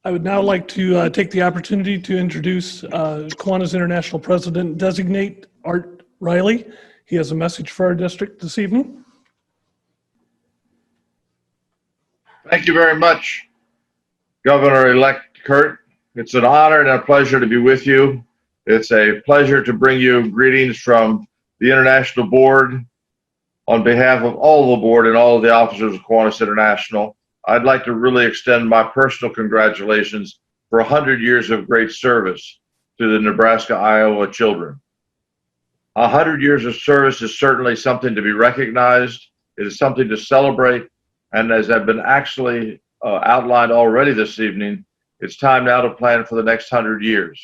I would now like to take the opportunity to introduce Kiwanis International President Designate Art Riley. He has a message for our district this evening. Thank you very much, Governor-elect Kurt. It's an honor and a pleasure to be with you. It's a pleasure to bring you greetings from the International Board on behalf of all the board and all of the officers of Kiwanis International. I'd like to really extend my personal congratulations for 100 years of great service to the Nebraska-Iowa children. 100 years of service is certainly something to be recognized. It is something to celebrate. And as I've been actually outlined already this evening, it's time now to plan for the next 100 years.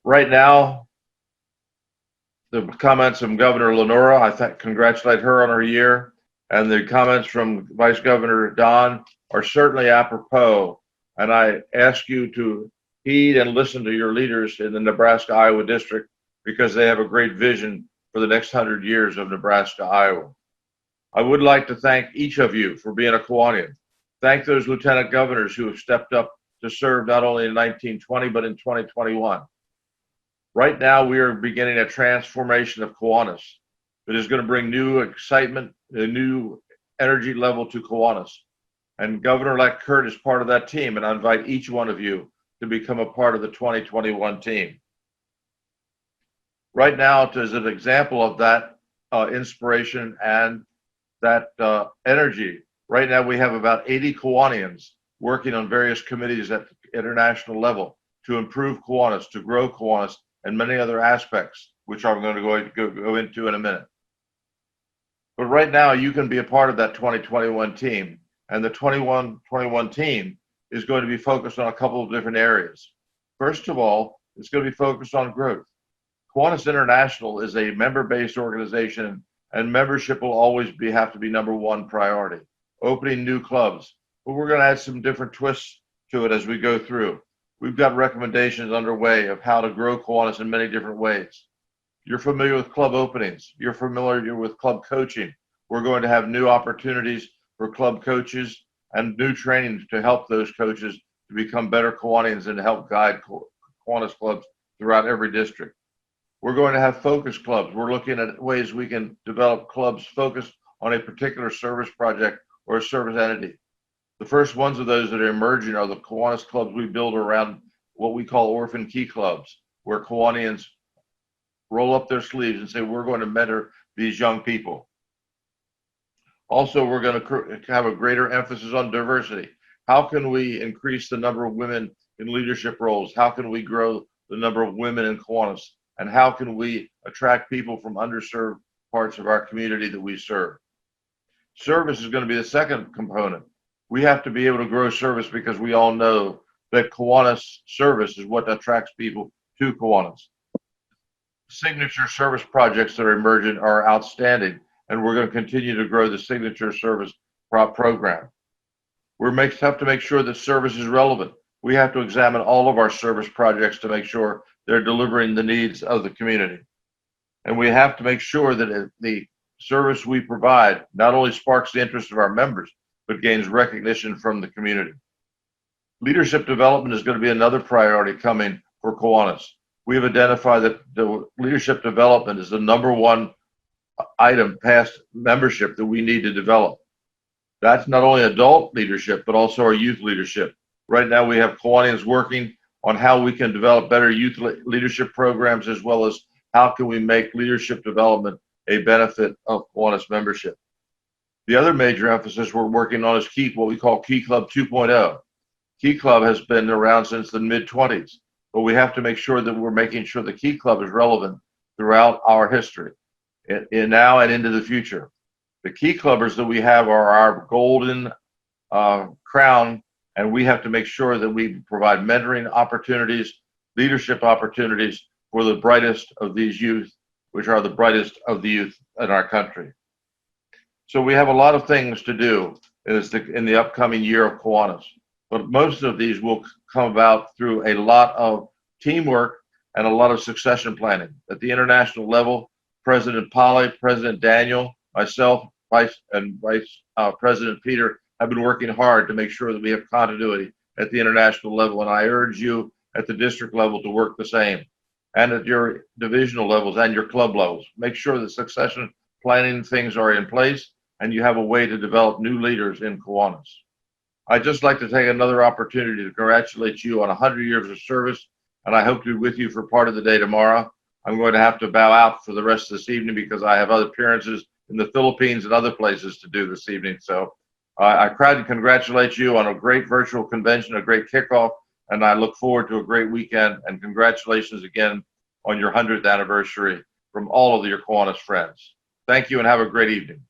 Right now, the comments from Governor Lenora, I congratulate her on her year, and the comments from Vice Governor Don are certainly apropos. And I ask you to heed and listen to your leaders in the Nebraska-Iowa district because they have a great vision for the next 100 years of Nebraska-Iowa. I would like to thank each of you for being a Kiwanian. Thank those lieutenant governors who have stepped up to serve not only in 1920, but in 2021. Right now, we are beginning a transformation of Kiwanis that is going to bring new excitement, a new energy level to Kiwanis. And Governor-elect Kurt is part of that team, and I invite each one of you to become a part of the 2021 team. Right now, as an example of that inspiration and that energy, right now we have about 80 Kiwanians working on various committees at the international level to improve Kiwanis, to grow Kiwanis, and many other aspects, which I'm going to go into in a minute. But right now, you can be a part of that 2021 team, and the 2021 team is going to be focused on a couple of different areas. First of all, it's going to be focused on growth. Kiwanis International is a member-based organization, and membership will always have to be #1 priority. Opening new clubs, but we're going to add some different twists to it as we go through. We've got recommendations underway of how to grow Kiwanis in many different ways. You're familiar with club openings. You're familiar with club coaching. We're going to have new opportunities for club coaches and new training to help those coaches to become better Kiwanians and to help guide Kiwanis clubs throughout every district. We're going to have focus clubs. We're looking at ways we can develop clubs focused on a particular service project or a service entity. The first ones of those that are emerging are the Kiwanis clubs we build around what we call orphan key clubs, where Kiwanians roll up their sleeves and say, we're going to mentor these young people. Also, we're going to have a greater emphasis on diversity. How can we increase the number of women in leadership roles? How can we grow the number of women in Kiwanis? And how can we attract people from underserved parts of our community that we serve? Service is going to be the second component. We have to be able to grow service because we all know that Kiwanis service is what attracts people to Kiwanis. Signature service projects that are emerging are outstanding, and we're going to continue to grow the signature service program. We have to make sure that service is relevant. We have to examine all of our service projects to make sure they're delivering the needs of the community. And we have to make sure that the service we provide not only sparks the interest of our members, but gains recognition from the community. Leadership development is going to be another priority coming for Kiwanis. We have identified that the leadership development is the #1 item past membership that we need to develop. That's not only adult leadership, but also our youth leadership. Right now, we have Kiwanians working on how we can develop better youth leadership programs, as well as how can we make leadership development a benefit of Kiwanis membership. The other major emphasis we're working on is what we call Key Club 2.0. Key Club has been around since the mid-20s, but we have to make sure that we're making sure the Key Club is relevant throughout our history, in now and into the future. The Key Clubbers that we have are our golden crown, and we have to make sure that we provide mentoring opportunities, leadership opportunities for the brightest of these youth, which are the brightest of the youth in our country. So we have a lot of things to do in the upcoming year of Kiwanis, but most of these will come about through a lot of teamwork and a lot of succession planning. At the international level, President Polly, President Daniel, myself, Vice President Peter have been working hard to make sure that we have continuity at the international level, and I urge you at the district level to work the same, and at your divisional levels and your club levels. Make sure that succession planning things are in place and you have a way to develop new leaders in Kiwanis. I'd just like to take another opportunity to congratulate you on 100 years of service, and I hope to be with you for part of the day tomorrow. I'm going to have to bow out for the rest of this evening because I have other appearances in the Philippines and other places to do this evening. So I proudly congratulate you on a great virtual convention, a great kickoff, and I look forward to a great weekend. And congratulations again on your 100th anniversary from all of your Kiwanis friends. Thank you and have a great evening.